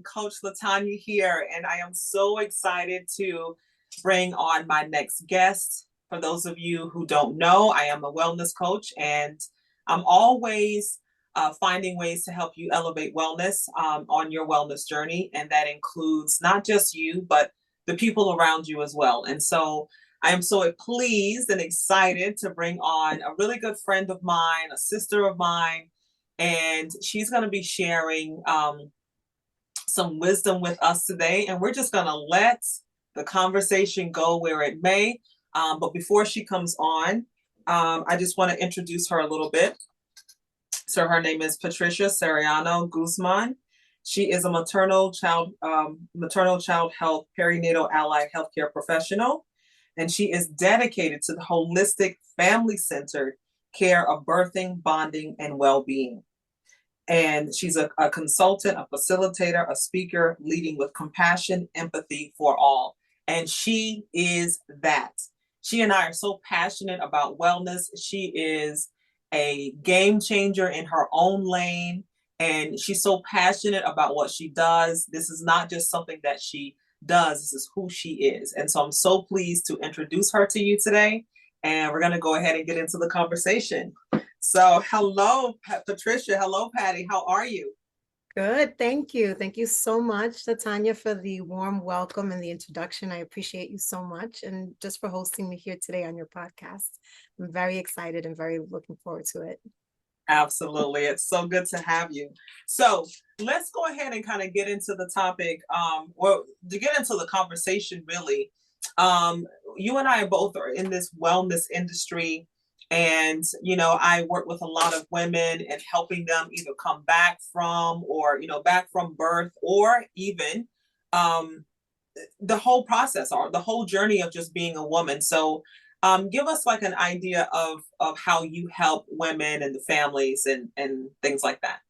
and Coach Latanya here, and I am so excited to bring on my next guest. For those of you who don't know, I am a wellness coach, and I'm always finding ways to help you elevate wellness on your wellness journey, and that includes not just you, but the people around you as well. And so I am so pleased and excited to bring on a really good friend of mine, a sister of mine, and she's going to be sharing some wisdom with us today. And we're just going to let the conversation go where it may. But before she comes on, I just want to introduce her a little bit. So her name is Patti Soriano Guzman. She is a maternal child health perinatal allied healthcare professional, and she is dedicated to the holistic, family-centered care of birthing, bonding, and well-being. And she's a consultant, a facilitator, a speaker, leading with compassion, empathy for all. And she is that. She and I are so passionate about wellness. She is a game changer in her own lane. And she's so passionate about what she does. This is not just something that she does, this is who she is. And so I'm so pleased to introduce her to you today. And we're going to go ahead and get into the conversation. So hello, Patricia. Hello, Patti. How are you? Good. Thank you. Thank you so much, Latanya, for the warm welcome and the introduction. I appreciate you so much. And just for hosting me here today on your podcast. I'm very excited and very looking forward to it. Absolutely. It's so good to have you. So let's go ahead and kind of get into the topic, well, to get into the conversation, really. You and I both are in this wellness industry. And, I work with a lot of women and helping them either come back from or, back from birth or even the whole process or the whole journey of just being a woman. So give us like an idea of how you help women and the families and things like that.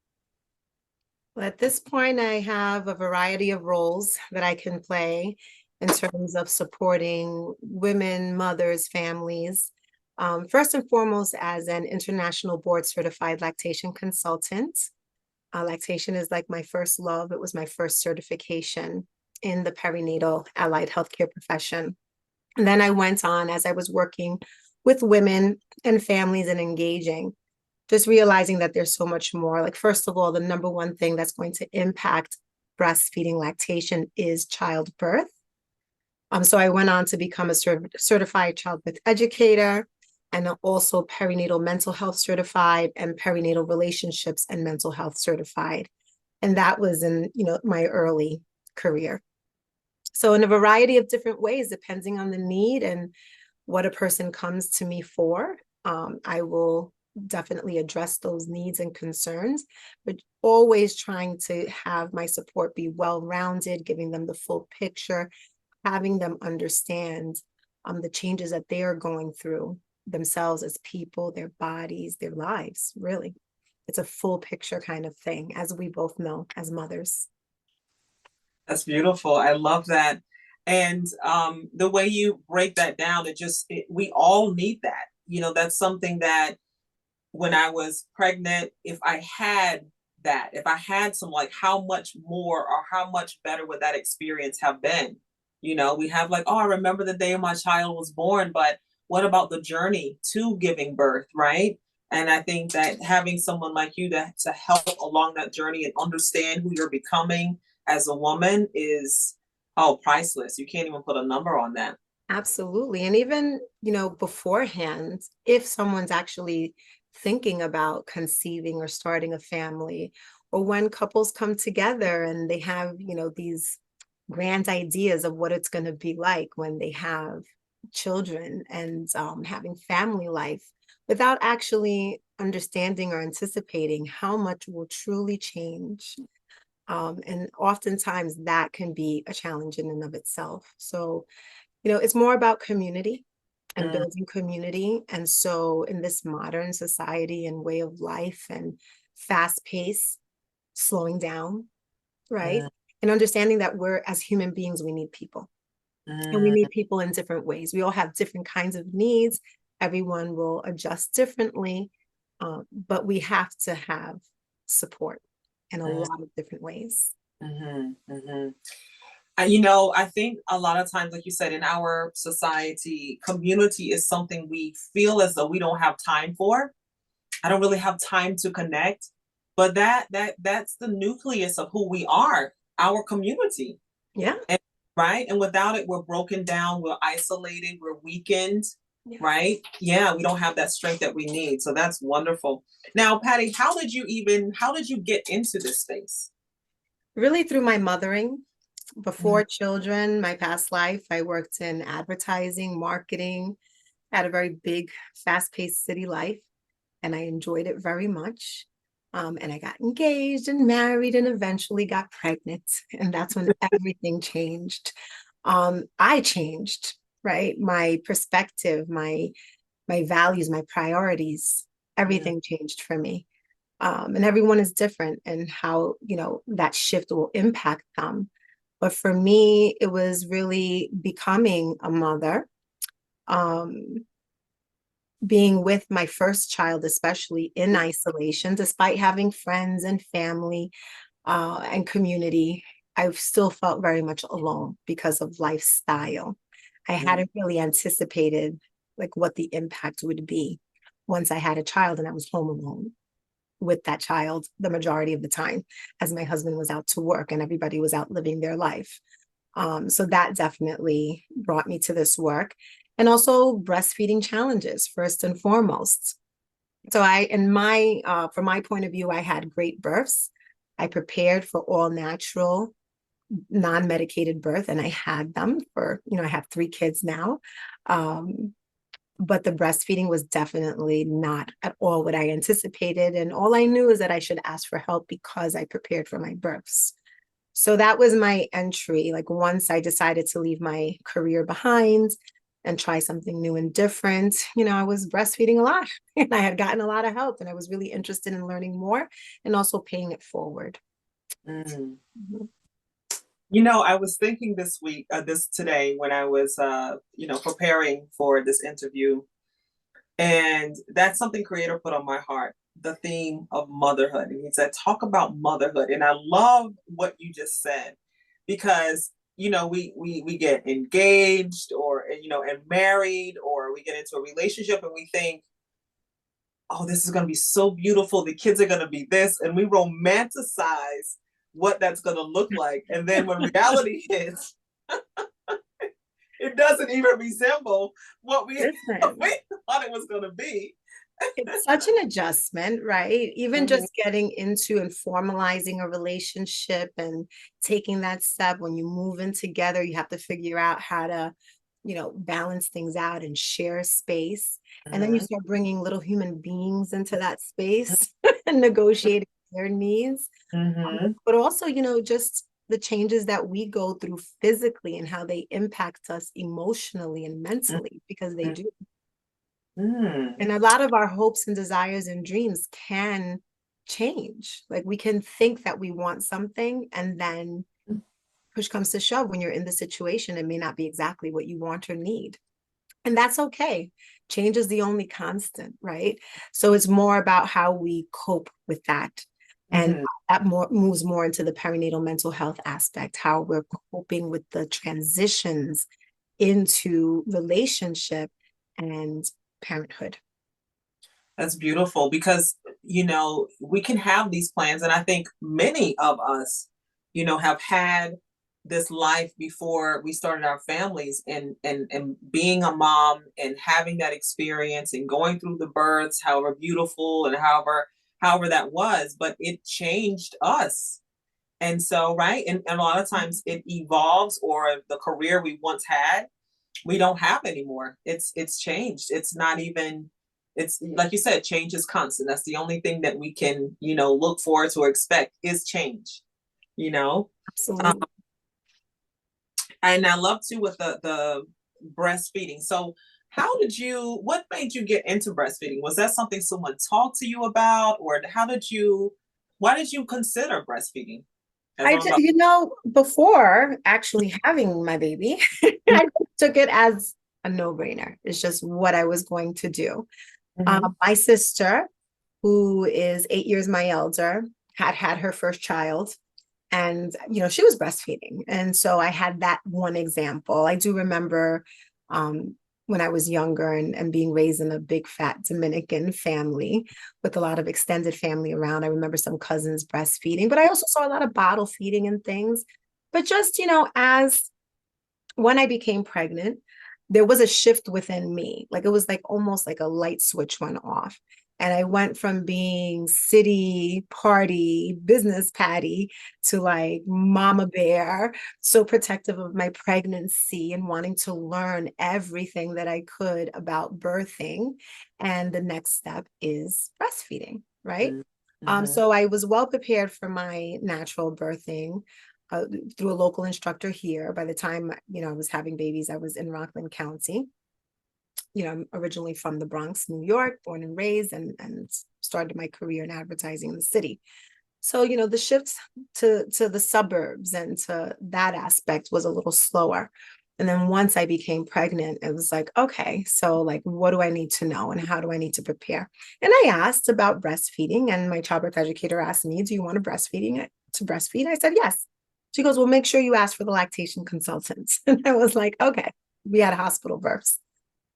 Well, at this point, I have a variety of roles that I can play in terms of supporting women, mothers, families. First and foremost, as an international board certified lactation consultant. Lactation is like my first love. It was my first certification in the perinatal allied healthcare profession. And then I went on as I was working with women and families and engaging, just realizing that there's so much more. Like, first of all, the number one thing that's going to impact breastfeeding lactation is childbirth. So I went on to become a certified childbirth educator, and also perinatal mental health certified and perinatal relationships and mental health certified. And that was in, my early career. So in a variety of different ways, depending on the need and what a person comes to me for, I will definitely address those needs and concerns, but always trying to have my support be well-rounded, giving them the full picture, having them understand the changes that they are going through themselves as people, their bodies, their lives, really. It's a full picture kind of thing, as we both know as mothers. That's beautiful. I love that. And the way you break that down, we all need that. That's something that when I was pregnant, if I had some, like, how much more or how much better would that experience have been? We have like, oh, I remember the day my child was born, but what about the journey to giving birth, right? And I think that having someone like you to help along that journey and understand who you're becoming as a woman is, priceless. You can't even put a number on that. Absolutely. And even, beforehand, if someone's actually thinking about conceiving or starting a family, or when couples come together and they have, these grand ideas of what it's going to be like when they have children and having family life, without actually understanding or anticipating how much will truly change. And oftentimes that can be a challenge in and of itself. So, it's more about community and building community. And so in this modern society and way of life and fast pace, slowing down, right? And understanding that we're, as human beings, we need people. And we need people in different ways. We all have different kinds of needs. Everyone will adjust differently, but we have to have support in a lot of different ways. Mm-hmm. I think a lot of times, like you said, in our society, community is something we feel as though we don't have time for. I don't really have time to connect, but that's the nucleus of who we are, our community. Yeah. And, right? And without it, we're broken down, we're isolated, we're weakened, Yeah. right? Yeah, we don't have that strength that we need. So that's wonderful. Now, Patti, how did you get into this space? Really through my mothering. Mm, Before children, my past life, I worked in advertising, marketing, had a very big, fast-paced city life, and I enjoyed it very much. And I got engaged and married and eventually got pregnant. And that's when everything changed. I changed, right? My perspective, my values, my priorities, mm, everything changed for me. And everyone is different and how, that shift will impact them. But for me, it was really becoming a mother, um, being with my first child, especially in isolation, despite having friends and family and community. I still felt very much alone because of lifestyle. I mm, hadn't really anticipated like what the impact would be once I had a child and I was home alone with that child the majority of the time, as my husband was out to work and everybody was out living their life. So that definitely brought me to this work. And also breastfeeding challenges, first and foremost. So from my point of view, I had great births. I prepared for all natural, non-medicated birth, and I had them I have 3 kids now. Um, but the breastfeeding was definitely not at all what I anticipated. And all I knew is that I should ask for help because I prepared for my births. So that was my entry. Like once I decided to leave my career behind and try something new and different, I was breastfeeding a lot and I had gotten a lot of help and I was really interested in learning more and also paying it forward. mm. Mhm. I was thinking this today when I was, preparing for this interview, and that's something Creator put on my heart, the theme of motherhood. And he said, talk about motherhood. And I love what you just said because, we get engaged or, and married, or we get into a relationship and we think, oh, this is going to be so beautiful. The kids are going to be this. And we romanticize what that's going to look like. And then when reality hits, it doesn't even resemble what we, Listen, we thought it was going to be. it's such an adjustment, right? Even Mhm, just getting into and formalizing a relationship and taking that step when you move in together, you have to figure out how to, balance things out and share space. And then you mhm, start bringing little human beings into that space and negotiating their needs. mhm, But also, just the changes that we go through physically and how they impact us emotionally and mentally, because they mhm, do. mhm, And a lot of our hopes and desires and dreams can change. Like we can think that we want something, and then push comes to shove when you're in the situation, it may not be exactly what you want or need. And that's okay. Change is the only constant, right? So it's more about how we cope with that. And mhm. that more moves more into the perinatal mental health aspect, how we're coping with the transitions into relationship and parenthood. That's beautiful because, we can have these plans. And I think many of us, have had this life before we started our families, and being a mom and having that experience and going through the births, however beautiful and however that was, but it changed us. And so, right. And a lot of times it evolves, or the career we once had, we don't have anymore. It's changed. It's not even, it's like you said, change is constant. That's the only thing that we can, look forward to or expect is change, you know? Um, Absolutely. and I love too with the breastfeeding. So what made you get into breastfeeding? Was that something someone talked to you about, or why did you consider breastfeeding as an adult? Before actually having my baby, I took it as a no-brainer. It's just what I was going to do. Mhm, My sister, who is 8 years my elder, had her first child. And, she was breastfeeding. And so I had that one example. I do remember when I was younger and being raised in a big fat Dominican family with a lot of extended family around. I remember some cousins breastfeeding, but I also saw a lot of bottle feeding and things. But just, as when I became pregnant, there was a shift within me. Like it was like almost like a light switch went off. And I went from being city party business Patty to like mama bear, so protective of my pregnancy and wanting to learn everything that I could about birthing. And the next step is breastfeeding, right? Mm-hmm. So I was well prepared for my natural birthing uh, through a local instructor here. By the time, I was having babies, I was in Rockland County. I'm originally from the Bronx, New York, born and raised, and started my career in advertising in the city. So, the shift to the suburbs and to that aspect was a little slower. And then once I became pregnant, it was like, okay, so like, what do I need to know and how do I need to prepare? And I asked about breastfeeding, and my childbirth educator asked me, do you want to breastfeed? I said, yes. She goes, well, make sure you ask for the lactation consultant. And I was like, okay, we had hospital births.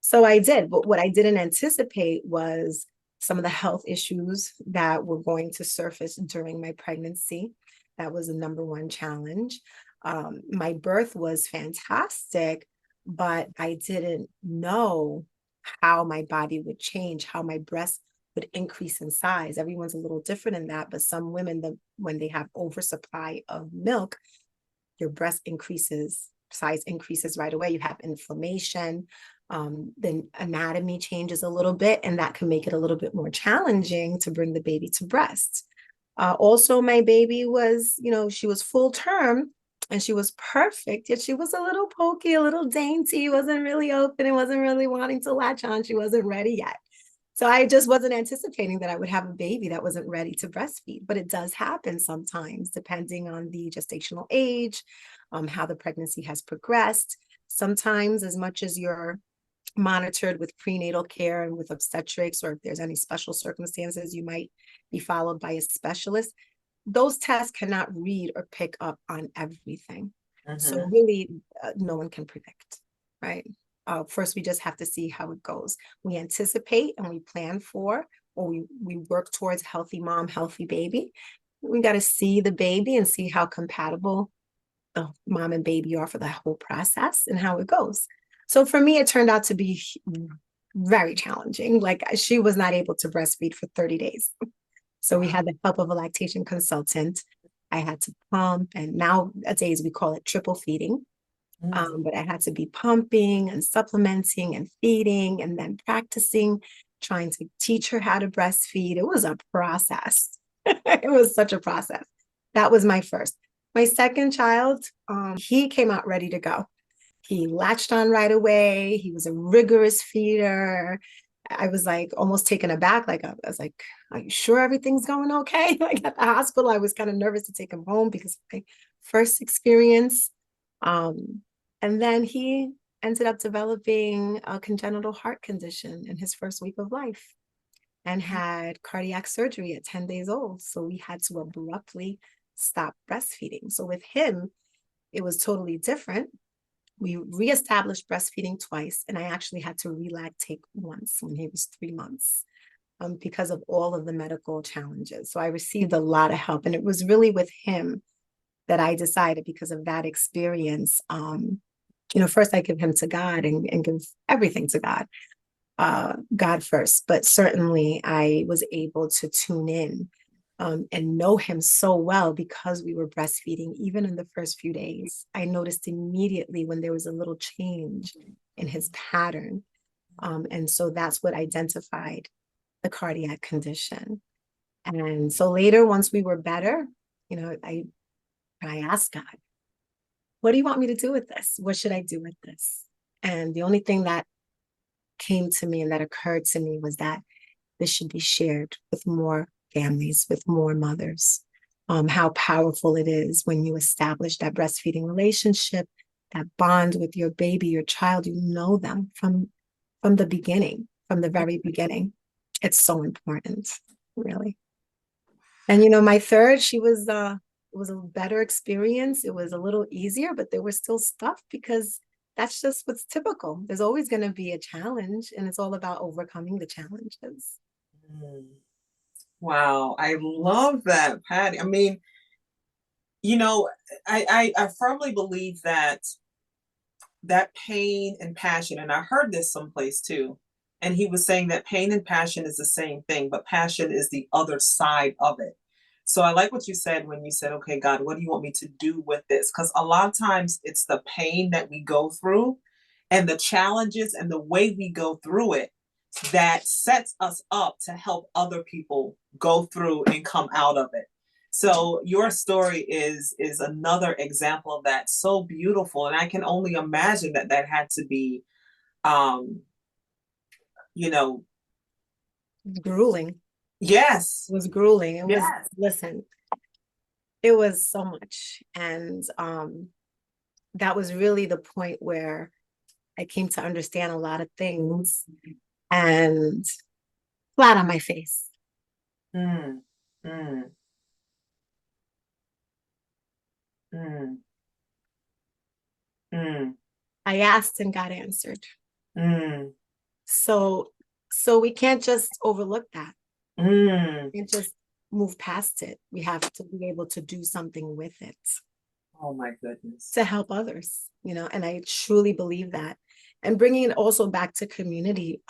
So I did, but what I didn't anticipate was some of the health issues that were going to surface during my pregnancy. That was the number one challenge. My birth was fantastic, but I didn't know how my body would change, how my breast would increase in size. Everyone's a little different in that, but some women, when they have oversupply of milk, your breast increases, size increases right away. You have inflammation. Then anatomy changes a little bit, and that can make it a little bit more challenging to bring the baby to breast. Also, my baby was, she was full term and she was perfect, yet she was a little pokey, a little dainty, wasn't really open and wasn't really wanting to latch on. She wasn't ready yet. So I just wasn't anticipating that I would have a baby that wasn't ready to breastfeed, but it does happen sometimes, depending on the gestational age, how the pregnancy has progressed. Sometimes, as much as you're monitored with prenatal care and with obstetrics, or if there's any special circumstances, you might be followed by a specialist. Those tests cannot read or pick up on everything. So Mm-hmm. really, no one can predict, right? First, we just have to see how it goes. We anticipate and we plan for, or we work towards healthy mom, healthy baby. We got to see the baby and see how compatible the mom and baby are for the whole process and how it goes. So for me, it turned out to be very challenging. Like she was not able to breastfeed for 30 days. So we had the help of a lactation consultant. I had to pump, and nowadays we call it triple feeding. Mm-hmm. But I had to be pumping and supplementing and feeding and then practicing, trying to teach her how to breastfeed. It was a process. It was such a process. That was my first. My second child, he came out ready to go. He latched on right away. He was a rigorous feeder. I was like almost taken aback. Like I was like, "Are you sure everything's going okay?" Like at the hospital, I was kind of nervous to take him home because my first experience. Um, and then he ended up developing a congenital heart condition in his first week of life and had cardiac surgery at 10 days old. So we had to abruptly stop breastfeeding. So with him, it was totally different. We reestablished breastfeeding twice, and I actually had to relactate once when he was 3 months because of all of the medical challenges. So I received a lot of help, and it was really with him that I decided, because of that experience, first I give him to God and give everything to God, God first. But certainly I was able to tune in and know him so well because we were breastfeeding. Even in the first few days, I noticed immediately when there was a little change in his pattern. And so that's what identified the cardiac condition. And so later, once we were better, I asked God, what do you want me to do with this? What should I do with this? And the only thing that came to me and that occurred to me was that this should be shared with more families, with more mothers. How powerful it is when you establish that breastfeeding relationship, that bond with your baby, your child. You know them from the beginning, from the very beginning. It's so important, really. And my third, she was was a better experience. It was a little easier, but there was still stuff because that's just what's typical. There's always going to be a challenge, and it's all about overcoming the challenges. Mm. Wow, I love that, Patty. I mean, you know, I firmly believe that that pain and passion, and I heard this someplace too, and he was saying that pain and passion is the same thing, but passion is the other side of it. So I like what you said when you said, okay, God, what do you want me to do with this? Because a lot of times it's the pain that we go through and the challenges and the way we go through it that sets us up to help other people go through and come out of it. So your story is another example of that. So beautiful, and I can only imagine that that had to be, um, you know, Grueling. yes, It was grueling. It was, yes. listen, it was so much. And that was really the point where I came to understand a lot of things and flat on my face. Mm, mm, mm, mm, I asked and got answered. mm, So so we can't just overlook that. mm. We can't just move past it. We have to be able to do something with it Oh my goodness. to help others, and I truly believe that. And bringing it also back to community,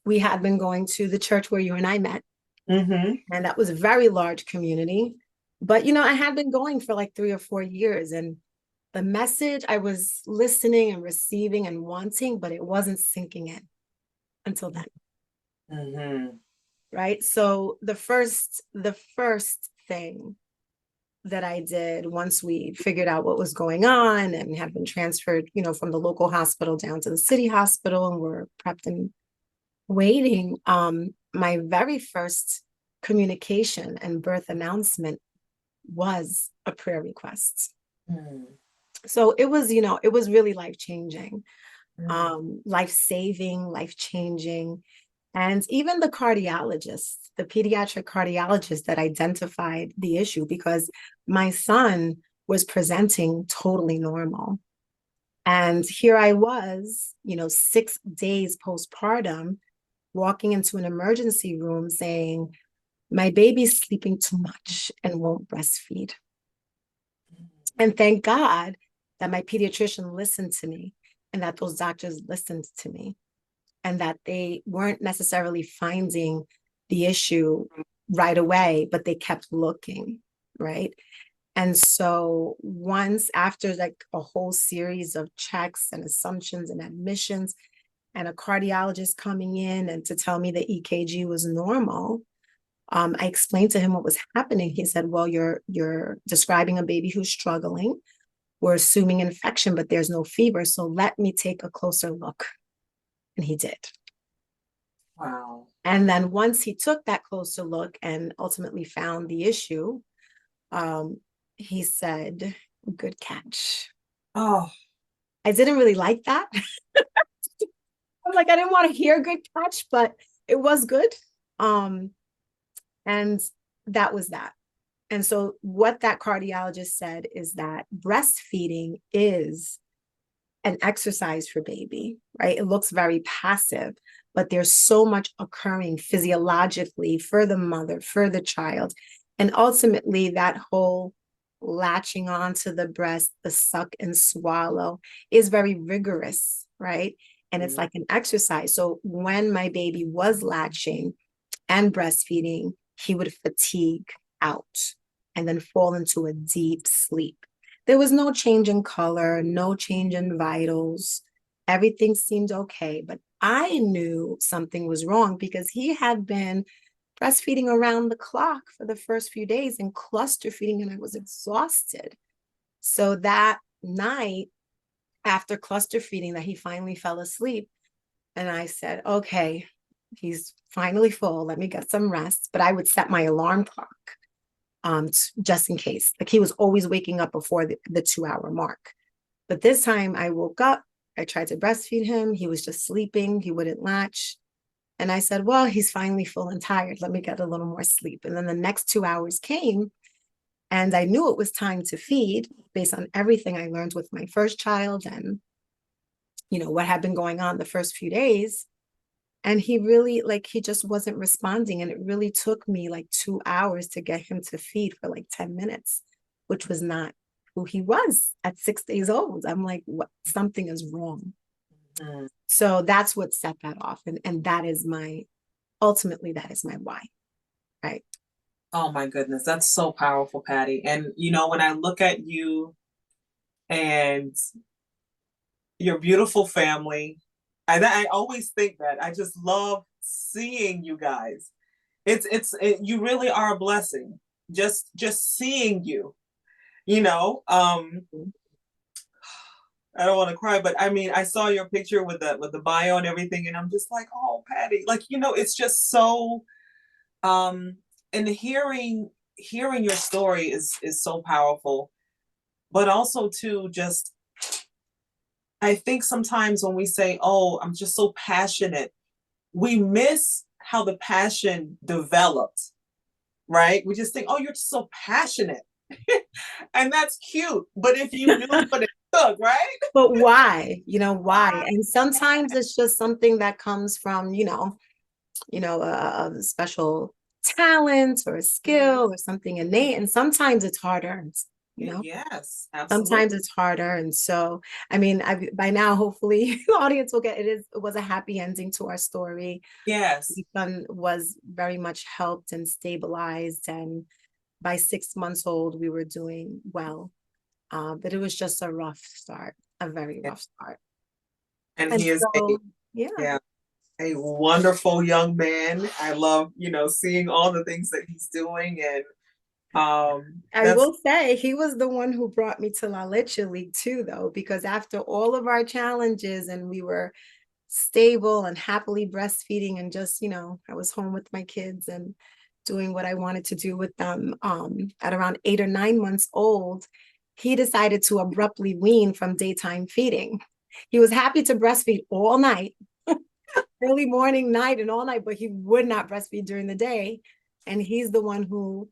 we had been going to the church where you and I met, Mm-hmm. and that was a very large community. But I had been going for like 3 or 4 years, and the message I was listening and receiving and wanting, but it wasn't sinking in until then. Mm-hmm. Right. So the first thing that I did once we figured out what was going on and had been transferred, from the local hospital down to the city hospital, and we're prepped and waiting. My very first communication and birth announcement was a prayer request. Mm, So it was really life changing, mm, life saving, life changing. And even the cardiologist, the pediatric cardiologist that identified the issue, because my son was presenting totally normal. And here I was, 6 days postpartum, walking into an emergency room saying, my baby's sleeping too much and won't breastfeed. And thank God that my pediatrician listened to me and that those doctors listened to me and that they weren't necessarily finding the issue right away, but they kept looking, right? And so once after like a whole series of checks and assumptions and admissions and a cardiologist coming in and to tell me the EKG was normal, I explained to him what was happening. He said, well, you're describing a baby who's struggling. We're assuming infection, but there's no fever. So let me take a closer look. And he did. wow. And then once he took that closer look and ultimately found the issue, he said, good catch. Oh, I didn't really like that. I'm like, I didn't want to hear good catch, but it was good. Um, and that was that. And so what that cardiologist said is that breastfeeding is an exercise for baby, right? It looks very passive, but there's so much occurring physiologically for the mother, for the child. And ultimately, that whole latching onto the breast, the suck and swallow is very rigorous, right? And it's like an exercise. So when my baby was latching and breastfeeding, he would fatigue out and then fall into a deep sleep. There was no change in color, no change in vitals. Everything seemed okay, but I knew something was wrong because he had been breastfeeding around the clock for the first few days and cluster feeding, and I was exhausted. So that night, after cluster feeding, that he finally fell asleep, and I said, okay, he's finally full. Let me get some rest. But I would set my alarm clock just in case. Like he was always waking up before the 2 hour mark. But this time I woke up, I tried to breastfeed him. He was just sleeping. He wouldn't latch. And I said, well, he's finally full and tired. Let me get a little more sleep. And then the next 2 hours came And I knew it was time to feed based on everything I learned with my first child and, what had been going on the first few days. And he really, like, he just wasn't responding. And it really took me like 2 hours to get him to feed for like 10 minutes, which was not who he was at 6 days old. I'm like, what? Something is wrong. Mm. So that's what set that off. And ultimately, that is my why. Right. Oh my goodness, that's so powerful, Patti. And when I look at you and your beautiful family, I always think that I just love seeing you guys. You really are a blessing. Just seeing you, you know. I don't want to cry, but I mean, I saw your picture with the bio and everything, and I'm just like, oh, Patti, like it's just so. And hearing your story is so powerful, but also too, just I think sometimes when we say, "Oh, I'm just so passionate," we miss how the passion developed, right? We just think, "Oh, you're just so passionate," and that's cute. But if you knew what it took, right? But why? Why? Why? And sometimes it's just something that comes from, a special talent or a skill or something innate. And sometimes it's hard earned, you know? Yes, absolutely. Sometimes it's harder. And so, I mean, by now, hopefully the audience will get it was a happy ending to our story. Yes. The son was very much helped and stabilized. And by 6 months old, we were doing well. But it was just a rough start, a very rough start. And And he is so, yeah. yeah, a wonderful young man. I love, seeing all the things that he's doing, and I that's will say he was the one who brought me to La Leche League too, though, because after all of our challenges and we were stable and happily breastfeeding and just, I was home with my kids and doing what I wanted to do with them. At around 8 or 9 months old, he decided to abruptly wean from daytime feeding. He was happy to breastfeed all night, early morning, night, and all night, but he would not breastfeed during the day. And he's the one who,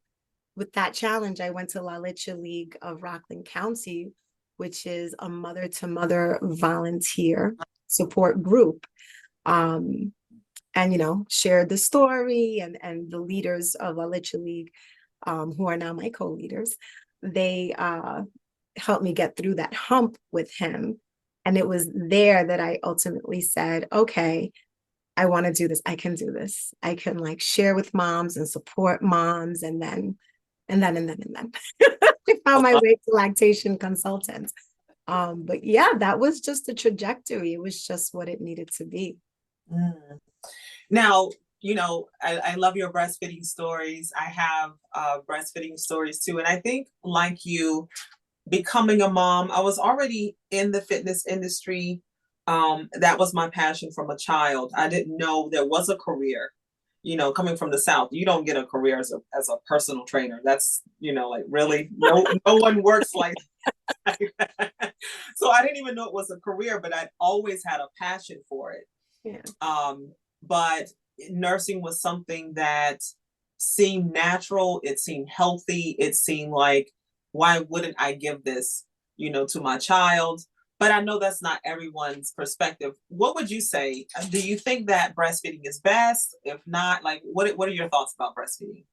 with that challenge, I went to La Leche League of Rockland County, which is a mother to mother volunteer support group. And shared the story, and the leaders of La Leche League, who are now my co-leaders, they helped me get through that hump with him. And it was there that I ultimately said, okay, I want to do this. I can do this. I can like share with moms and support moms. And then I found my way to lactation consultant. But yeah, that was just a trajectory. It was just what it needed to be. mm. Now, I love your breastfeeding stories. I have breastfeeding stories too. And I think, like you, becoming a mom, I was already in the fitness industry. That was my passion from a child. I didn't know there was a career. Coming from the South, you don't get a career as a personal trainer. That's, like really no one works like that. So I didn't even know it was a career, but I'd always had a passion for it. Yeah. But nursing was something that seemed natural. It seemed healthy. It seemed like, why wouldn't I give this, to my child? But I know that's not everyone's perspective. What would you say? Do you think that breastfeeding is best? If not, like, what are your thoughts about breastfeeding?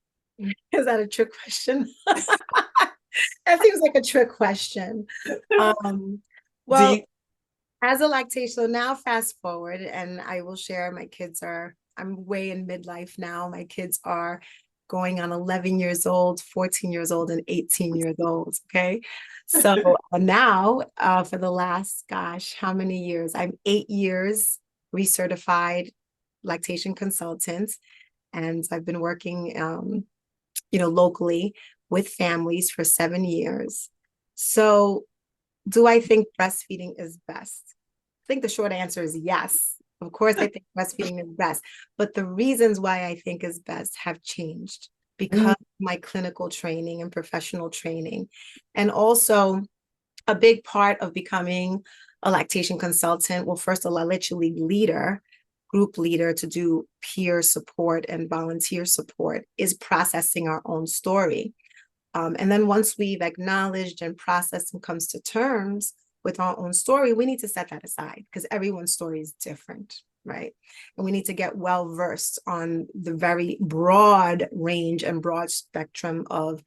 Is that a trick question? That seems like a trick question. Do Well, you? as a lactation, so now fast forward, and I will share, I'm way in midlife now. My kids are going on 11 years old, 14 years old, and 18 years old. Okay. So now, for the last, gosh, how many years? I'm 8 years recertified lactation consultant. And I've been working, locally with families for 7 years. So do I think breastfeeding is best? I think the short answer is yes. Of course, I think breastfeeding is best, but the reasons why I think is best have changed because Mm, of my clinical training and professional training. And also, a big part of becoming a lactation consultant, well, first a La Leche League leader, group leader to do peer support and volunteer support, is processing our own story. And then once we've acknowledged and processed and comes to terms with our own story, we need to set that aside because everyone's story is different, right? And we need to get well versed on the very broad range and broad spectrum of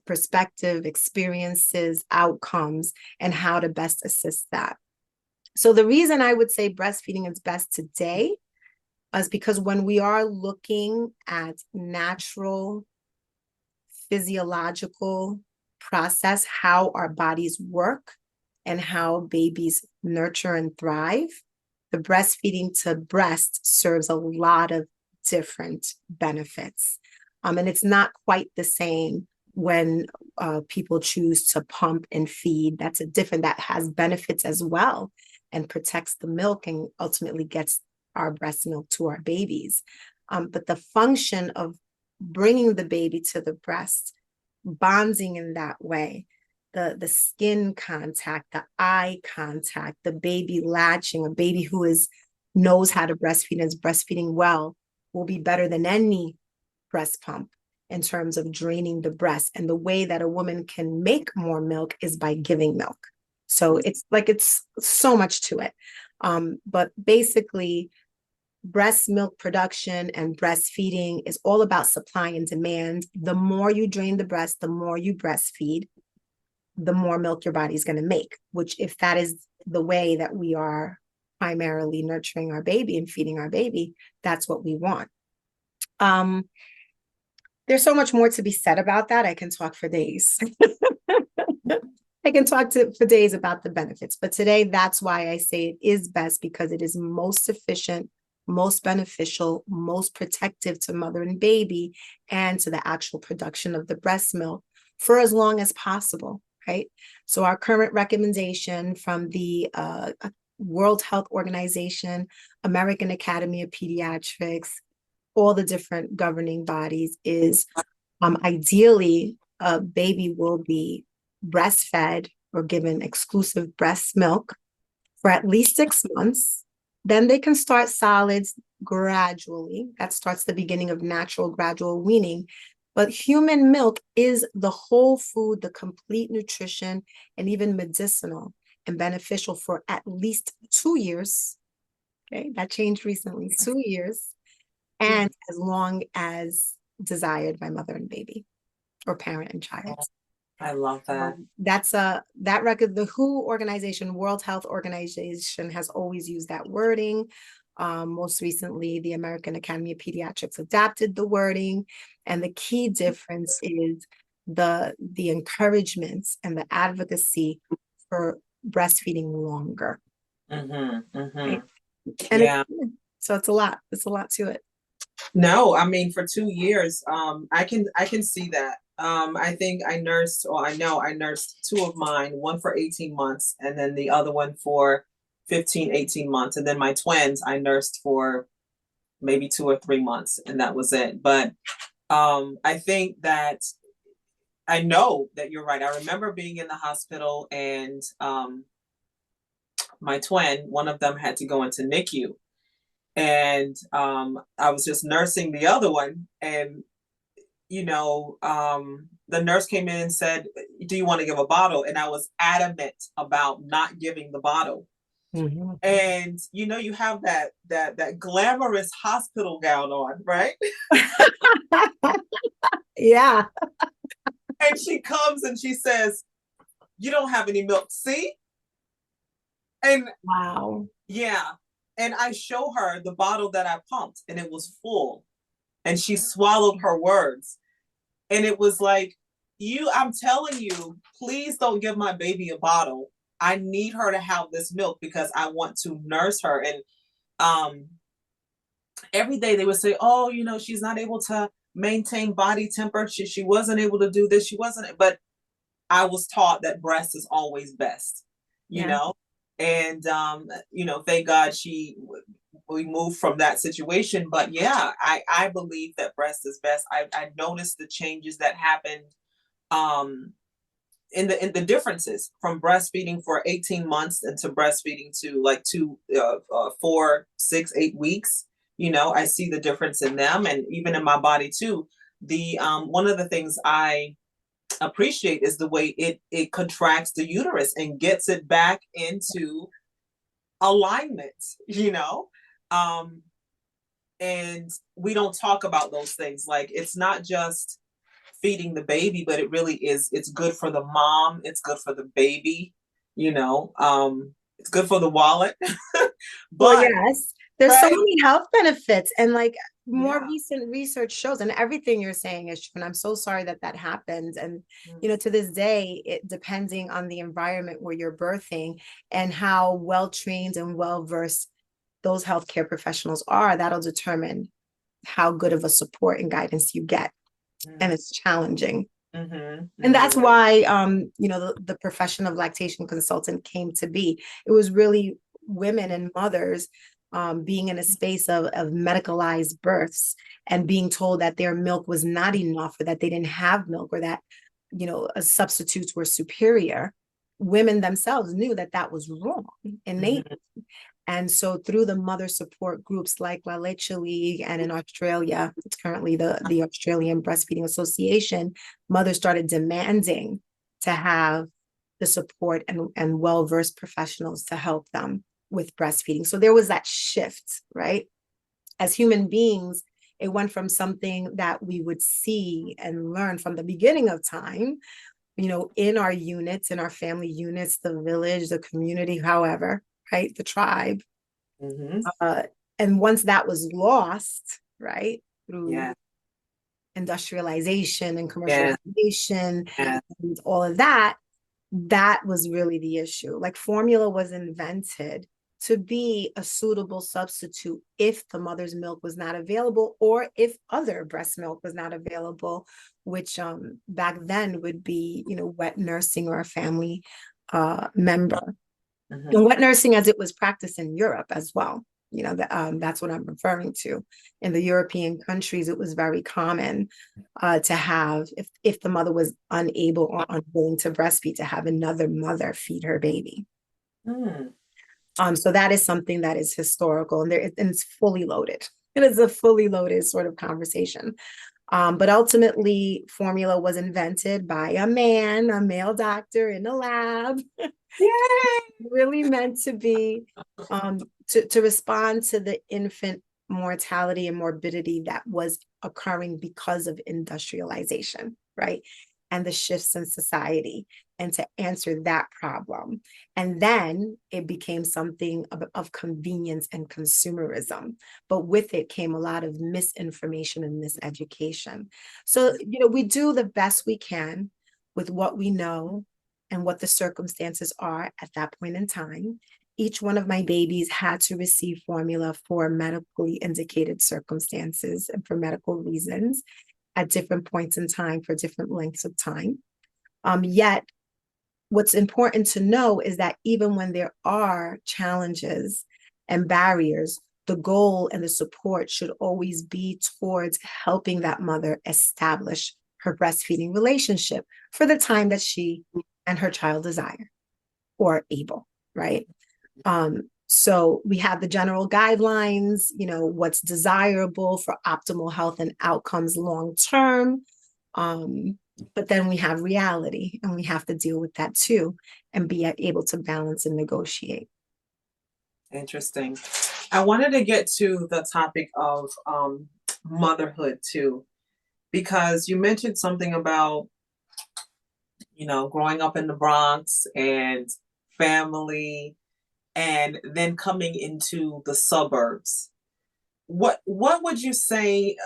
perspective, experiences, outcomes, and how to best assist that. So the reason I would say breastfeeding is best today is because when we are looking at natural physiological process, how our bodies work and how babies nurture and thrive, the breastfeeding to breast serves a lot of different benefits. And it's not quite the same when people choose to pump and feed. That's a different, that has benefits as well and protects the milk and ultimately gets our breast milk to our babies. But the function of bringing the baby to the breast, bonding in that way, the skin contact, the eye contact, the baby latching, a baby who knows how to breastfeed and is breastfeeding well will be better than any breast pump in terms of draining the breast. And the way that a woman can make more milk is by giving milk. So it's so much to it. But basically, breast milk production and breastfeeding is all about supply and demand. The more you drain the breast, the more you breastfeed, the more milk your body's going to make, which if that is the way that we are primarily nurturing our baby and feeding our baby, that's what we want. There's so much more to be said about that. I can talk for days. I can talk for days about the benefits, but today that's why I say it is best because it is most efficient, most beneficial, most protective to mother and baby and to the actual production of the breast milk for as long as possible, right? So our current recommendation from the World Health Organization, American Academy of Pediatrics, all the different governing bodies is ideally a baby will be breastfed or given exclusive breast milk for at least 6 months. Then they can start solids gradually. That starts the beginning of natural gradual weaning. But human milk is the whole food, the complete nutrition, and even medicinal and beneficial for at least 2 years. Okay, that changed recently, 2 years, and as long as desired by mother and baby or parent and child. I love that. That record, the WHO organization, World Health Organization, has always used that wording. Most recently, the American Academy of Pediatrics adapted the wording, and the key difference is the encouragements and the advocacy for breastfeeding longer. Right? And yeah. So it's a lot. It's a lot to it. No, I mean for 2 years, I can see that. I think I nursed, or I know I nursed 2 of mine, one for 18 months and then the other one for 15, 18 months. And then my twins, I nursed for maybe 2 or 3 months and that was it. But I think that I know that you're right. I remember being in the hospital and my twin, one of them had to go into NICU. And I was just nursing the other one, and the nurse came in and said, "Do you want to give a bottle?" And I was adamant about not giving the bottle. Mm-hmm. And you have that glamorous hospital gown on, right? Yeah. And she comes and she says, "You don't have any milk, see?" And wow. Yeah. And I show her the bottle that I pumped and it was full. And she swallowed her words. And it was like, I'm telling you, please don't give my baby a bottle. I need her to have this milk because I want to nurse her. And every day they would say, "Oh, she's not able to maintain body temperature. She wasn't able to do this. She wasn't." But I was taught that breast is always best, you know? And, thank God we moved from that situation. But yeah, I believe that breast is best. I noticed the changes that happened in the differences from breastfeeding for 18 months into breastfeeding to like 4, 6, 8 weeks. I see the difference in them and even in my body too. The one of the things I appreciate is the way it contracts the uterus and gets it back into alignment, you know? Um, and we don't talk about those things. Like, it's not just feeding the baby, but it really is, it's good for the mom, it's good for the baby, you know, it's good for the wallet. Well, But yes, there's so right, many health benefits, and like more yeah. recent research shows, and everything you're saying is true. And I'm so sorry that that happens. And, Mm, to this day, it depending on the environment where you're birthing and how well trained and well versed those healthcare professionals are, that'll determine how good of a support and guidance you get. And mm, it's challenging. And mm-hmm. that's why, the profession of lactation consultant came to be. It was really women and mothers being in a space of medicalized births and being told that their milk was not enough, or that they didn't have milk, or that, substitutes were superior. Women themselves knew that that was wrong innately. Mm-hmm. And so through the mother support groups like La Leche League, and in Australia, it's currently the Australian Breastfeeding Association, mothers started demanding to have the support and well-versed professionals to help them with breastfeeding. So there was that shift, right? As human beings, it went from something that we would see and learn from the beginning of time, in our units, in our family units, the village, the community, however, right? The tribe. Mm-hmm. Uh, and once that was lost, right, through Yeah, industrialization and yeah, commercialization yeah. and all of that, that was really the issue. Like, formula was invented to be a suitable substitute if the mother's milk was not available, or if other breast milk was not available, which back then would be, wet nursing or a family member. Mm-hmm. And wet nursing as it was practiced in Europe as well. That's what I'm referring to. In the European countries, it was very common to have, if the mother was unable or unwilling to breastfeed, to have another mother feed her baby. Mm. So that is something that is historical, and it's fully loaded. It is a fully loaded sort of conversation. But ultimately, formula was invented by a man, a male doctor in a lab, Yay! really meant to be to respond to the infant mortality and morbidity that was occurring because of industrialization, right? And the shifts in society, and to answer that problem. And then it became something of convenience and consumerism. But with it came a lot of misinformation and miseducation. So, we do the best we can with what we know and what the circumstances are at that point in time. Each one of my babies had to receive formula for medically indicated circumstances and for medical reasons at different points in time for different lengths of time. Yet, what's important to know is that even when there are challenges and barriers, the goal and the support should always be towards helping that mother establish her breastfeeding relationship for the time that she and her child desire or able, right? So we have the general guidelines, what's desirable for optimal health and outcomes long term. But then we have reality, and we have to deal with that too, and be able to balance and negotiate. Interesting. I wanted to get to the topic of motherhood too, because you mentioned something about, growing up in the Bronx and family, and then coming into the suburbs. What would you say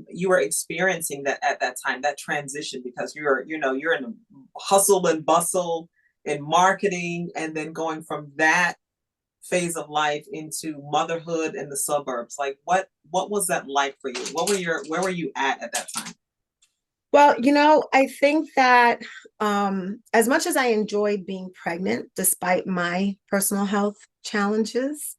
you were experiencing that at that time, that transition? Because you're in the hustle and bustle in marketing, and then going from that phase of life into motherhood in the suburbs. Like, what was that like for you? Where were you at that time? Well, I think that as much as I enjoyed being pregnant, despite my personal health challenges,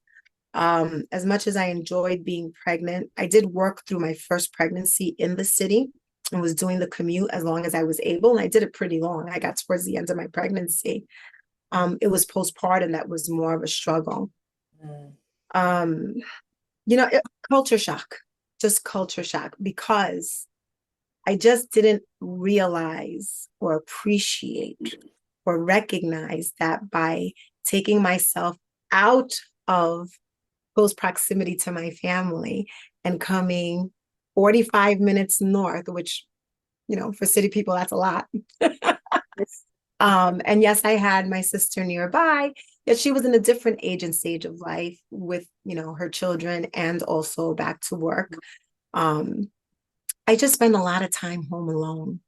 as much as I enjoyed being pregnant, I did work through my first pregnancy in the city and was doing the commute as long as I was able. And I did it pretty long. I got towards the end of my pregnancy. It was postpartum that was more of a struggle. Mm, Um, culture shock, just culture shock, because I just didn't realize or appreciate or recognize that by taking myself out of close proximity to my family and coming 45 minutes north, which, for city people, that's a lot. And yes, I had my sister nearby, yet she was in a different age and stage of life with, her children and also back to work. Um, I just spent a lot of time home alone,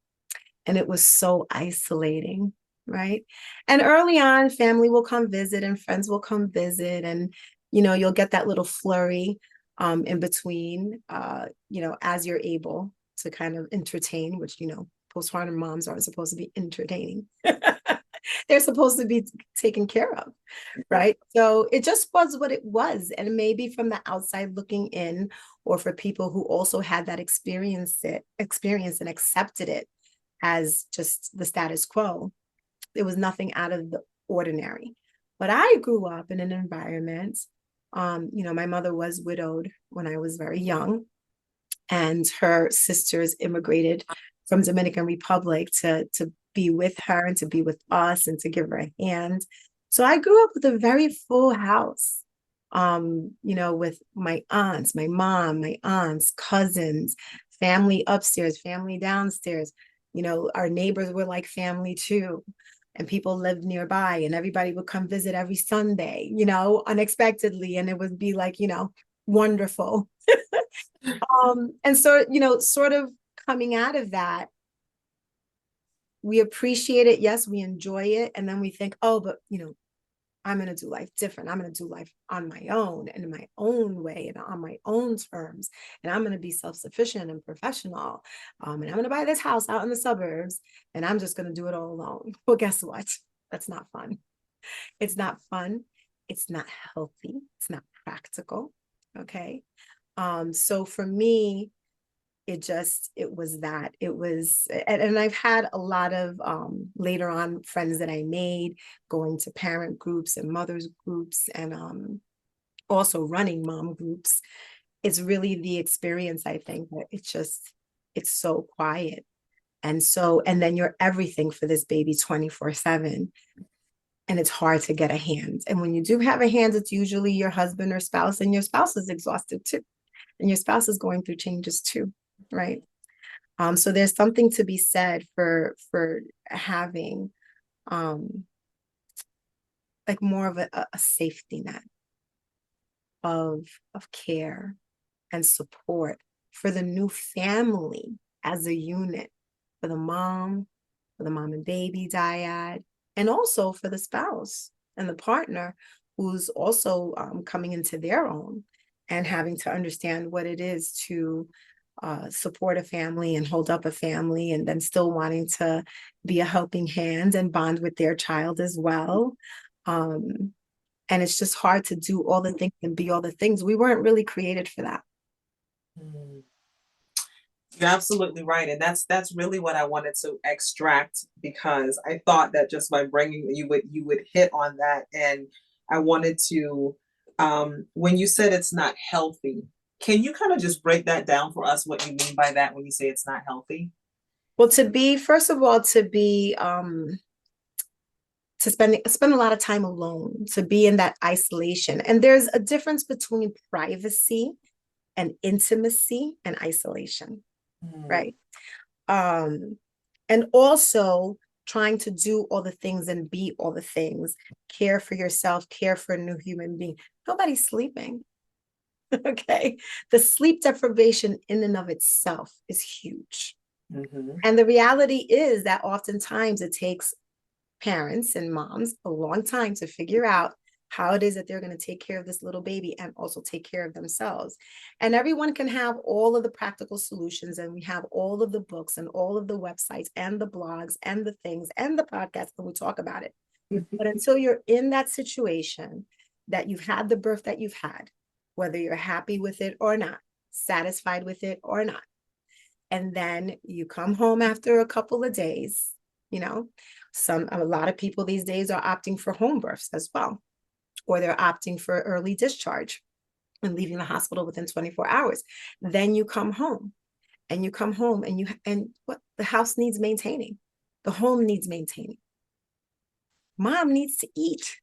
and it was so isolating, right? And early on, family will come visit and friends will come visit, and you'll get that little flurry in between, as you're able to kind of entertain, which postpartum moms aren't supposed to be entertaining. They're supposed to be taken care of, right? So it just was what it was. And maybe from the outside looking in, or for people who also had that experience and accepted it as just the status quo, it was nothing out of the ordinary. But I grew up in an environment, my mother was widowed when I was very young, and her sisters immigrated from Dominican Republic to be with her and to be with us and to give her a hand. So I grew up with a very full house, with my aunts, my mom, my aunts, cousins, family upstairs, family downstairs. Our neighbors were like family too. And people lived nearby, and everybody would come visit every Sunday, unexpectedly. And it would be like, wonderful. And so, sort of coming out of that, we appreciate it. Yes, we enjoy it. And then we think, oh, but, I'm going to do life different. I'm going to do life on my own and in my own way and on my own terms. And I'm going to be self-sufficient and professional. And I'm going to buy this house out in the suburbs, and I'm just going to do it all alone. Well, guess what? That's not fun. It's not fun. It's not healthy. It's not practical. Okay. So for me, it was that. It was, and I've had a lot of later on friends that I made going to parent groups and mothers groups, and also running mom groups. It's really the experience, I think, that it's so quiet. And then you're everything for this baby 24/7. And it's hard to get a hand. And when you do have a hand, it's usually your husband or spouse, and your spouse is exhausted too. And your spouse is going through changes too, right? So there's something to be said for having like more of a safety net of care and support for the new family as a unit, for the mom and baby dyad, and also for the spouse and the partner who's also coming into their own and having to understand what it is to support a family and hold up a family, and then still wanting to be a helping hand and bond with their child as well. And it's just hard to do all the things and be all the things. We weren't really created for that. Mm. You're absolutely right, and that's really what I wanted to extract, because I thought that just by bringing you would hit on that, and I wanted to, when you said it's not healthy, can you kind of just break that down for us? What you mean by that when you say it's not healthy? Well, first of all, to spend a lot of time alone, to be in that isolation. And there's a difference between privacy and intimacy and isolation, right? And also trying to do all the things and be all the things, care for yourself, care for a new human being. Nobody's sleeping. Okay. The sleep deprivation in and of itself is huge. Mm-hmm. And the reality is that oftentimes it takes parents and moms a long time to figure out how it is that they're going to take care of this little baby and also take care of themselves. And everyone can have all of the practical solutions, and we have all of the books and all of the websites and the blogs and the things and the podcasts, and we talk about it. But until you're in that situation, that you've had the birth that you've had, whether you're happy with it or not, satisfied with it or not, and then you come home after a couple of days, a lot of people these days are opting for home births as well, or they're opting for early discharge and leaving the hospital within 24 hours. Then you come home and you come home and what the house needs maintaining. The home needs maintaining. Mom needs to eat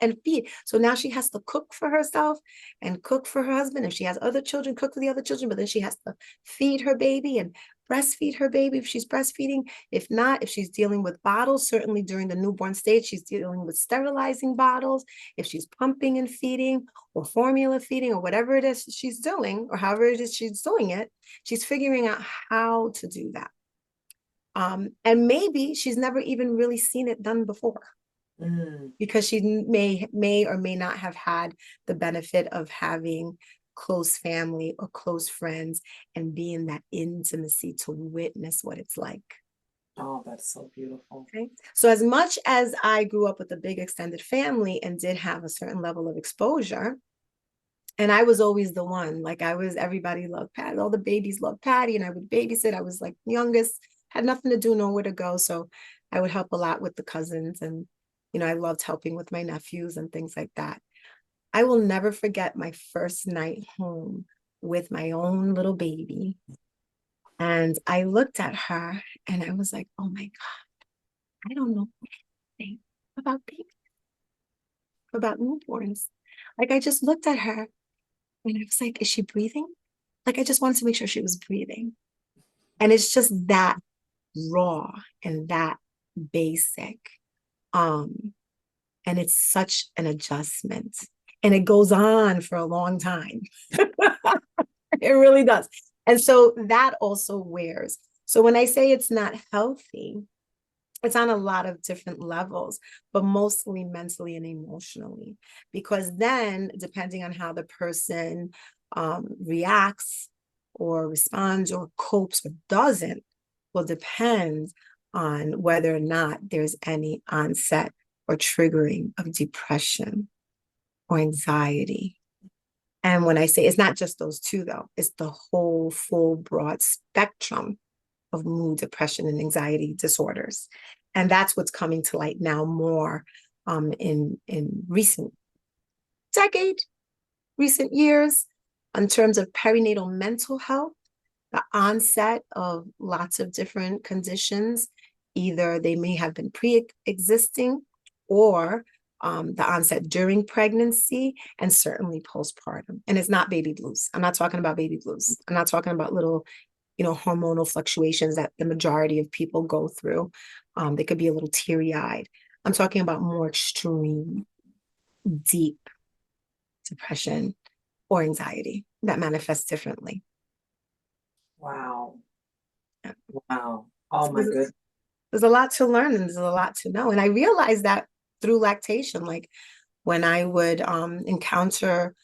and feed. So now she has to cook for herself and cook for her husband. If she has other children, cook for the other children, but then she has to feed her baby and breastfeed her baby if she's breastfeeding. If not, if she's dealing with bottles, certainly during the newborn stage, she's dealing with sterilizing bottles. If she's pumping and feeding or formula feeding or whatever it is she's doing, or however it is she's doing it, she's figuring out how to do that. And maybe she's never even really seen it done before. Because she may or may not have had the benefit of having close family or close friends and be in that intimacy to witness what it's like. Oh, that's so beautiful. Okay. So as much as I grew up with a big extended family and did have a certain level of exposure, and I was always the one, like everybody loved Patty, all the babies loved Patty, and I would babysit. I was like youngest, had nothing to do, nowhere to go. So I would help a lot with the cousins, and I loved helping with my nephews and things like that. I will never forget my first night home with my own little baby. And I looked at her and I was like, oh my God, I don't know anything about babies, about newborns. Like I just looked at her and I was like, is she breathing? Like I just wanted to make sure she was breathing. And it's just that raw and that basic. And it's such an adjustment. And it goes on for a long time. It really does. And so that also wears. So when I say it's not healthy, it's on a lot of different levels, but mostly mentally and emotionally. Because then, depending on how the person reacts or responds or copes or doesn't, will depend on whether or not there's any onset or triggering of depression or anxiety. And when I say it's not just those two, though, it's the whole full broad spectrum of mood, depression, and anxiety disorders. And that's what's coming to light now more in recent years, in terms of perinatal mental health, the onset of lots of different conditions. Either they may have been pre-existing or the onset during pregnancy and certainly postpartum. And it's not baby blues. I'm not talking about baby blues. I'm not talking about little, hormonal fluctuations that the majority of people go through. They could be a little teary-eyed. I'm talking about more extreme, deep depression or anxiety that manifests differently. Wow. Yeah. Wow. Oh So my goodness. there's a lot to learn and there's a lot to know. And I realized that through lactation, like when I would encounter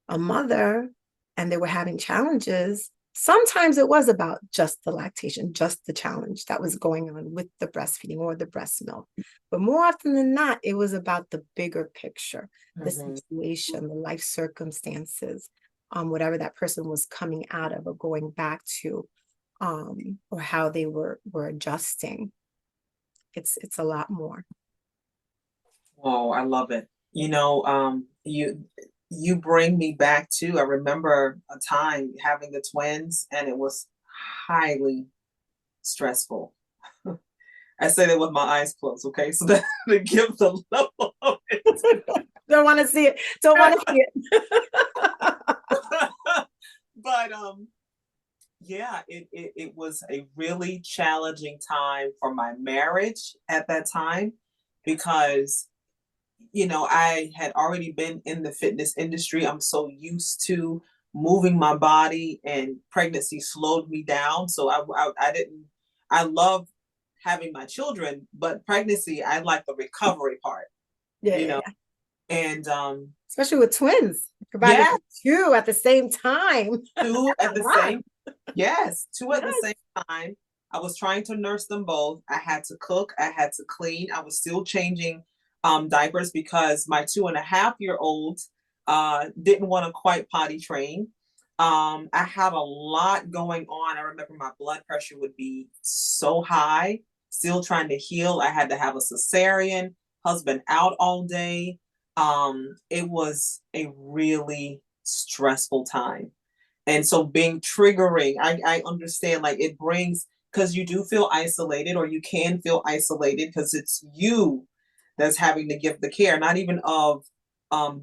a mother and they were having challenges, sometimes it was about just the lactation, just the challenge that was going on with the breastfeeding or the breast milk. But more often than not, it was about the bigger picture, the situation, the life circumstances, whatever that person was coming out of or going back to, or how they were adjusting. It's a lot more. Oh, I love it. You bring me back to, I remember a time having the twins and it was highly stressful. I say that with my eyes closed, okay? So that to give the level of it. Don't want to see it. Don't want to see it. But yeah, it was a really challenging time for my marriage at that time because I had already been in the fitness industry. I'm so used to moving my body, and pregnancy slowed me down. So I didn't. I love having my children, but pregnancy, I like the recovery part. Yeah, You yeah, know, yeah. and Especially with twins. Provided yeah, two at the same time. two at the Wow. same. Yes, two at the Yes. same time. I was trying to nurse them both. I had to cook. I had to clean. I was still changing diapers because my 2.5-year-old didn't want to quite potty train. I had a lot going on. I remember my blood pressure would be so high, still trying to heal. I had to have a cesarean, husband out all day. It was a really stressful time. And so being triggering, I understand, like it brings, because you do feel isolated, or you can feel isolated because it's you that's having to give the care, not even of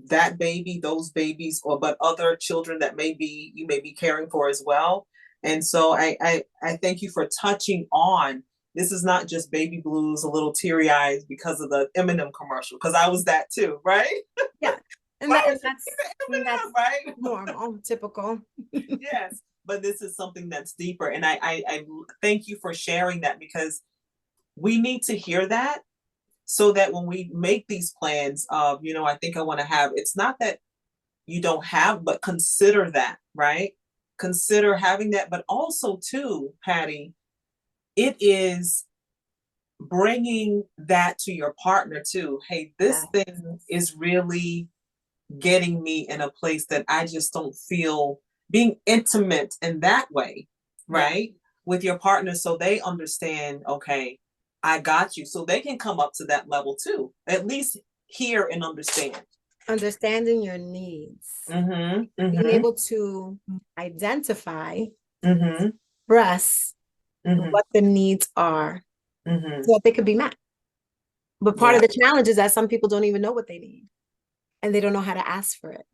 that baby, those babies, or but other children that maybe you may be caring for as well. And so I thank you for touching on, this is not just baby blues, a little teary eyes because of the M&M commercial, because I was that too, right? Yeah. And Why that would and you that's eat the and M&M, that's right? normal, typical. Yes, but this is something that's deeper, and I thank you for sharing that, because we need to hear that, so that when we make these plans of, I think I want to have, it's not that you don't have, but consider that, right? Consider having that, but also too, Patti, it is bringing that to your partner too. Hey, this Yeah. thing is really getting me in a place that I just don't feel being intimate in that way, Yeah. right? With your partner, so they understand, okay, I got you. So they can come up to that level too, at least hear and understand. Understanding your needs, Mm-hmm. being Mm-hmm. able to identify, Mm-hmm. express Mm-hmm. what the needs are Mm-hmm. so that they could be met. But part Yeah. of the challenge is that some people don't even know what they need and they don't know how to ask for it,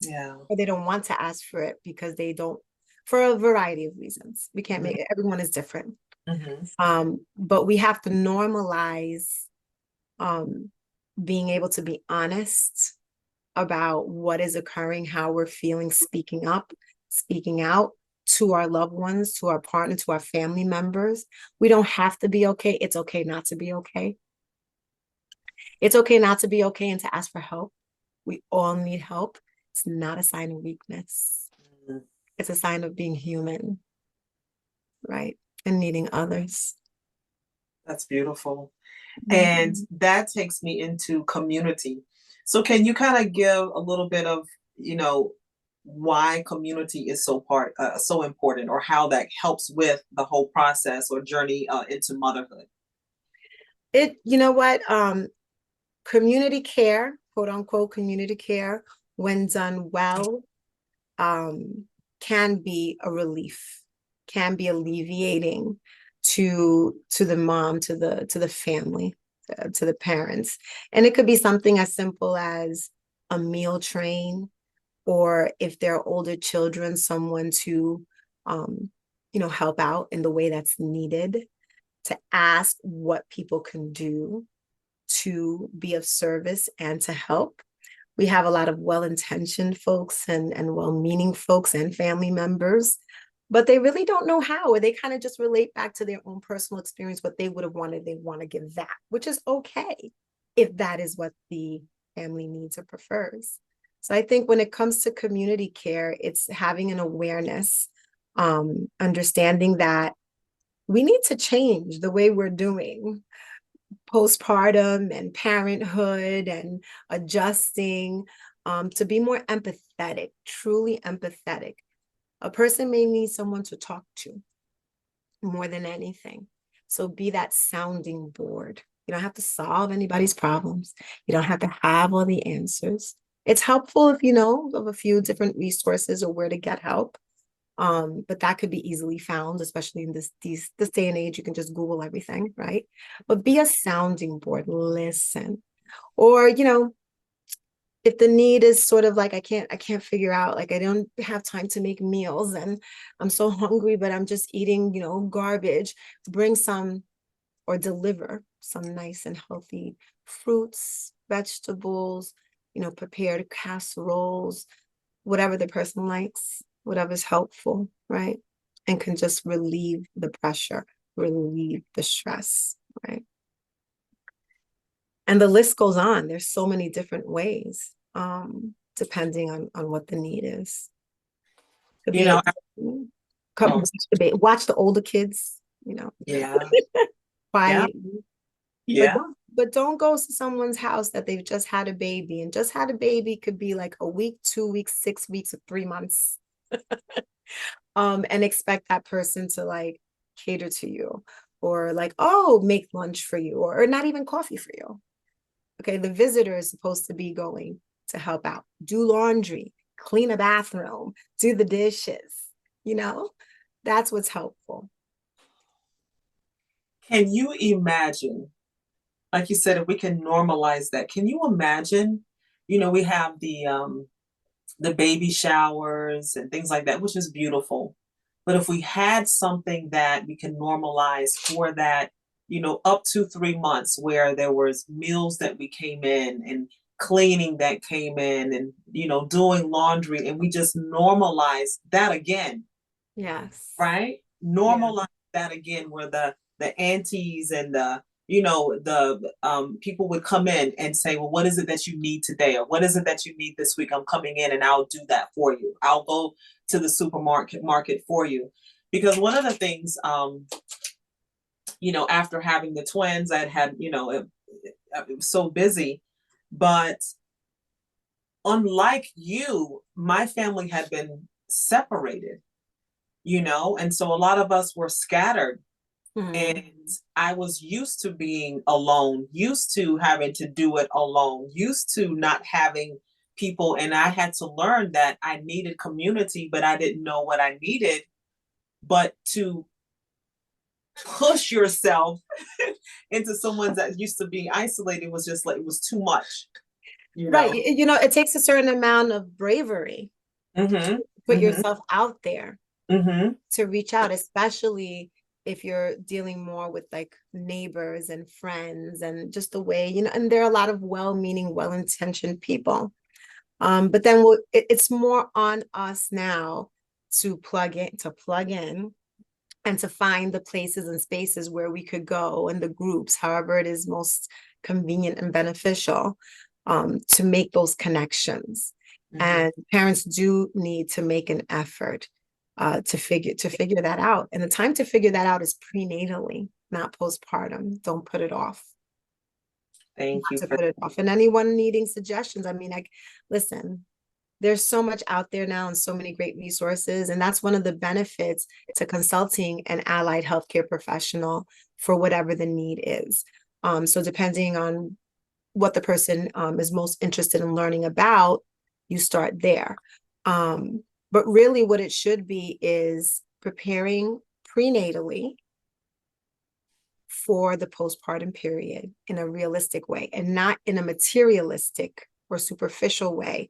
Yeah. or they don't want to ask for it because they don't, for a variety of reasons. We can't make it, everyone is different. Mm-hmm. But we have to normalize um, being able to be honest about what is occurring, how we're feeling, speaking up, speaking out to our loved ones, to our partner, to our family members. We don't have to be okay. It's okay not to be okay. It's okay not to be okay and to ask for help. We all need help. It's not a sign of weakness. Mm-hmm. It's a sign of being human, right? And needing others. That's beautiful. And Mhm. that takes me into community. So can you kind of give a little bit of, you know, why community is so important, or how that helps with the whole process or journey into motherhood? You know what? Community care, quote unquote, community care, when done well, um, can be a relief, can be alleviating to the mom, to the family, to the parents. And it could be something as simple as a meal train, or if there are older children, someone to help out in the way that's needed, to ask what people can do to be of service and to help. We have a lot of well-intentioned folks and well-meaning folks and family members, but they really don't know how, or they kind of just relate back to their own personal experience, what they would have wanted. They want to give that, which is okay if that is what the family needs or prefers. So I think when it comes to community care, it's having an awareness, understanding that we need to change the way we're doing postpartum and parenthood and adjusting, to be more empathetic, truly empathetic. A person may need someone to talk to more than anything. So be that sounding board. You don't have to solve anybody's problems. You don't have to have all the answers. It's helpful if you know of a few different resources or where to get help. But that could be easily found, especially in this day and age. You can just Google everything, right? But be a sounding board, listen. Or, if the need is sort of like I can't figure out, like I don't have time to make meals and I'm so hungry, but I'm just eating, garbage, bring some or deliver some nice and healthy fruits, vegetables, prepared casseroles, whatever the person likes, whatever's helpful, right? And can just relieve the pressure, relieve the stress, right? And the list goes on. There's so many different ways, depending on what the need is. Could You be know, oh, watch the older kids, yeah, yeah, quietly. But yeah. don't go to someone's house that they've just had a baby, and just had a baby could be like a week, 2 weeks, 6 weeks, or 3 months. And expect that person to like cater to you, or like, oh, make lunch for you, or not even coffee for you. Okay, the visitor is supposed to be going to help out, do laundry, clean a bathroom, do the dishes, you know, that's what's helpful. Can you imagine, like you said, if we can normalize that, can you imagine, we have the baby showers and things like that, which is beautiful. But if we had something that we can normalize for that, up to 3 months where there was meals that we came in and cleaning that came in and, doing laundry, and we just normalize that again, Yes. right? Yeah. Normalize that again where the aunties and the people would come in and say, well, what is it that you need today? Or what is it that you need this week? I'm coming in and I'll do that for you. I'll go to the supermarket for you. Because one of the things, after having the twins, I had, it was so busy. But unlike you, my family had been separated, and so a lot of us were scattered. Mhm. And I was used to being alone, used to having to do it alone, used to not having people. And I had to learn that I needed community, but I didn't know what I needed. But to push yourself into someone that used to be isolated was just like, it was too much, you Right. know? It takes a certain amount of bravery Mm-hmm. to put Mm-hmm. yourself out there, Mm-hmm. to reach out, especially if you're dealing more with like neighbors and friends and just the way, and there are a lot of well-meaning, well-intentioned people. But then it's more on us now to plug in and to find the places and spaces where we could go and the groups, however it is most convenient and beneficial, to make those connections. Mm-hmm. And parents do need to make an effort to figure that out. And the time to figure that out is prenatally, not postpartum. Don't put it off. Thank Not you to for put it off. And anyone needing suggestions, I mean, listen, there's so much out there now and so many great resources. And that's one of the benefits to consulting an allied healthcare professional for whatever the need is. So depending on what the person is most interested in learning about, you start there. But really what it should be is preparing prenatally for the postpartum period in a realistic way and not in a materialistic or superficial way.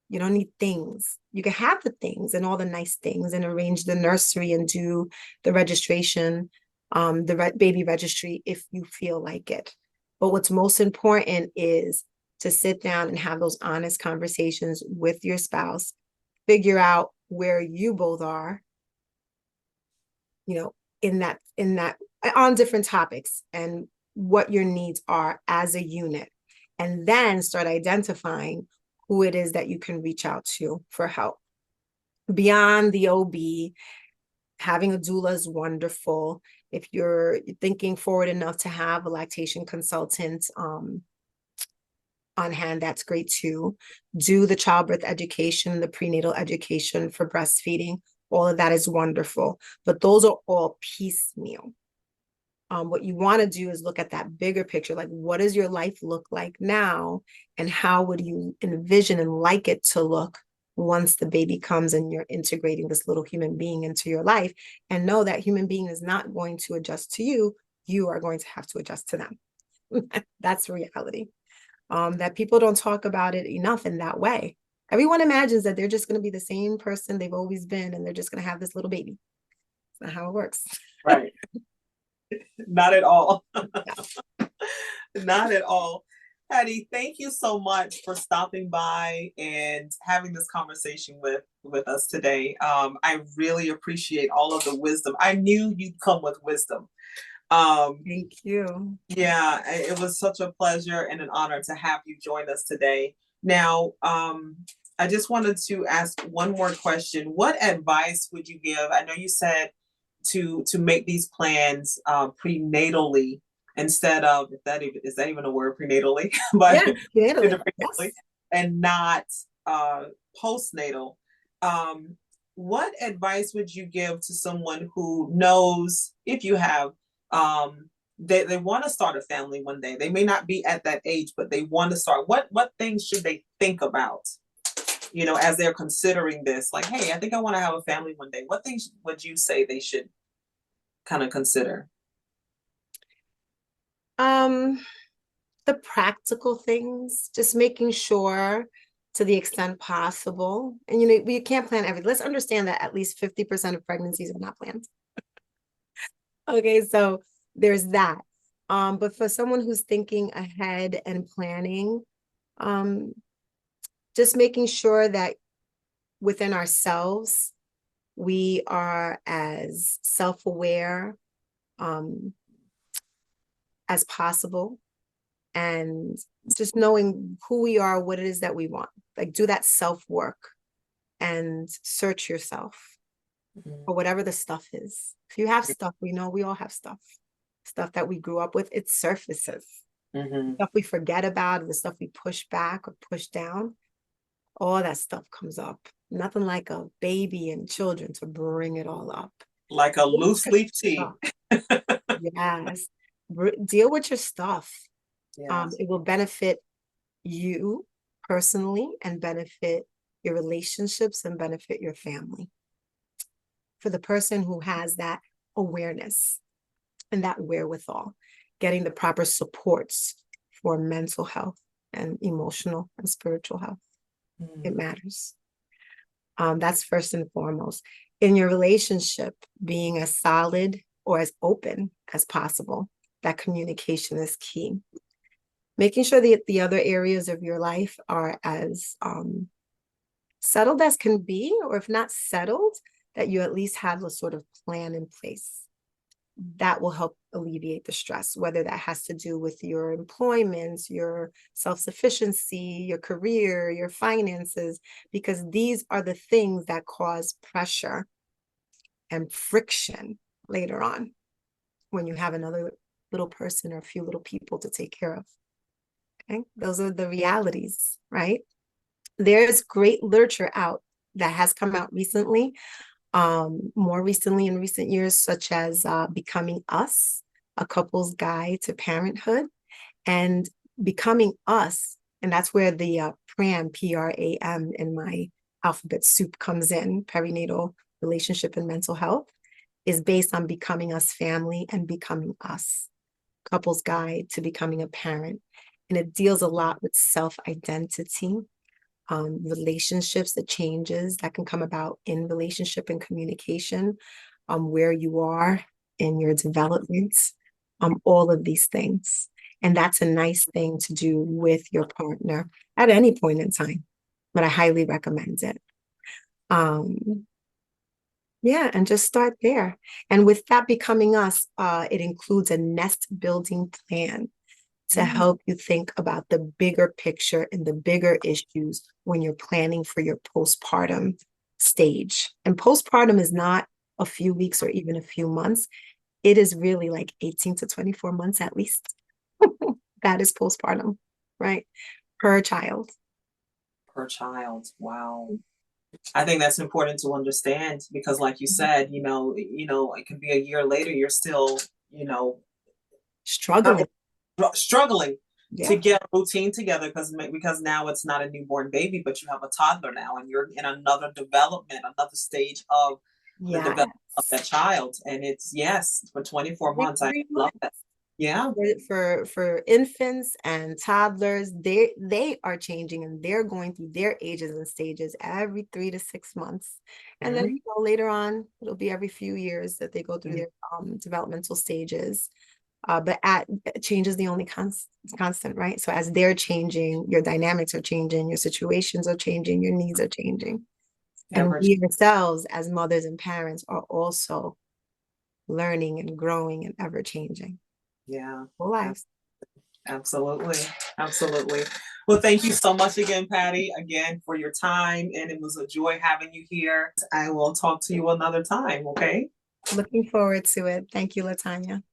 You don't need things. You can have the things and all the nice things and arrange the nursery and do the registration, the baby registry if you feel like it. But what's most important is to sit down and have those honest conversations with your spouse, figure out where you both are, you know, in that on different topics and what your needs are as a unit. And then start identifying who it is that you can reach out to for help. Beyond the OB, having a doula is wonderful. If you're thinking forward enough to have a lactation consultant on hand, that's great too. Do the childbirth education, the prenatal education for breastfeeding. All of that is wonderful, but those are all piecemeal. What you want to do is look at that bigger picture, like what does your life look like now, and how would you envision and like it to look once the baby comes and you're integrating this little human being into your life, and know that human being is not going to adjust to you. You are going to have to adjust to them. That's reality. That people don't talk about it enough in that way. Everyone imagines that they're just going to be the same person they've always been and they're just going to have this little baby. That's not how it works. right. Not at all. Not at all. Patti, thank you so much for stopping by and having this conversation with us today. I really appreciate all of the wisdom. I knew you'd come with wisdom. Thank you. Yeah, it was such a pleasure and an honor to have you join us today. Now, I just wanted to ask one more question. What advice would you give? I know you said to make these plans prenatally instead of, if that even is that even a word, prenatally, but Yeah, prenatally. prenatally Yes. and not postnatal. Um, what advice would you give to someone who knows, if you have, they want to start a family one day? They may not be at that age, but they want to start. What things should they think about? as they're considering this, like, hey, I think I want to have a family one day. What things would you say they should kind of consider? Um, the practical things, just making sure to the extent possible. And we can't plan everything. Let's understand that at least 50% of pregnancies are not planned. Okay, so there's that. But for someone who's thinking ahead and planning, um, just making sure that within ourselves, we are as self-aware um, as possible, and just knowing who we are, what it is that we want. Like, do that self-work and search yourself for whatever the stuff is. If you have stuff, we know we all have stuff that we grew up with, it surfaces. Mm-hmm. Stuff we forget about, the stuff we push back or push down, all that stuff comes up. Nothing like a baby and children to bring it all up. Like a loose leaf tea. Yes. Deal with your stuff. Yeah. It will benefit you personally and benefit your relationships and benefit your family. For the person who has that awareness and that wherewithal, getting the proper supports for mental health and emotional and spiritual health, it matters. That's first and foremost. In your relationship, being as solid or as open as possible, that communication is key. Making sure that the other areas of your life are as settled as can be, or if not settled, that you at least have a sort of plan in place. That will help alleviate the stress, whether that has to do with your employment, your self-sufficiency, your career, your finances, because these are the things that cause pressure and friction later on when you have another little person or a few little people to take care of. Okay, those are the realities, right? There's great literature out that has come out recently, more recently in recent years, such as Becoming Us, A Couple's Guide to Parenthood, and Becoming Us, and that's where the PRAM, P-R-A-M, in my alphabet soup comes in, perinatal relationship and mental health, is based on Becoming Us Family and Becoming Us, Couple's Guide to Becoming a Parent. And it deals a lot with self-identity, relationships, the changes that can come about in relationship and communication, where you are in your development, all of these things. And that's a nice thing to do with your partner at any point in time, but I highly recommend it. Yeah, and just start there. And with that Becoming Us, it includes a nest building plan to help you think about the bigger picture and the bigger issues when you're planning for your postpartum stage. And postpartum is not a few weeks or even a few months. It is really like 18 to 24 months at least. That is postpartum, right? Per child. Per child. Wow. I think that's important to understand because, like you said, it could be a year later, you're still, Struggling. struggling to Yeah. get a routine together because now it's not a newborn baby, but you have a toddler now, and you're in another development, another stage of the development of that child. And it's yes, for 24 months. I love that. Yeah. For infants and toddlers, they are changing and they're going through their ages and stages every 3 to 6 months. And then later on, it'll be every few years that they go through their developmental stages. But change is the only constant, right? So as they're changing, your dynamics are changing, your situations are changing, your needs are changing. And we ourselves as mothers and parents are also learning and growing and ever changing. Yeah. Whole lives. Absolutely. Absolutely. Well, thank you so much again, Patti, again for your time. And it was a joy having you here. I will talk to you another time, okay? Looking forward to it. Thank you, Latanya.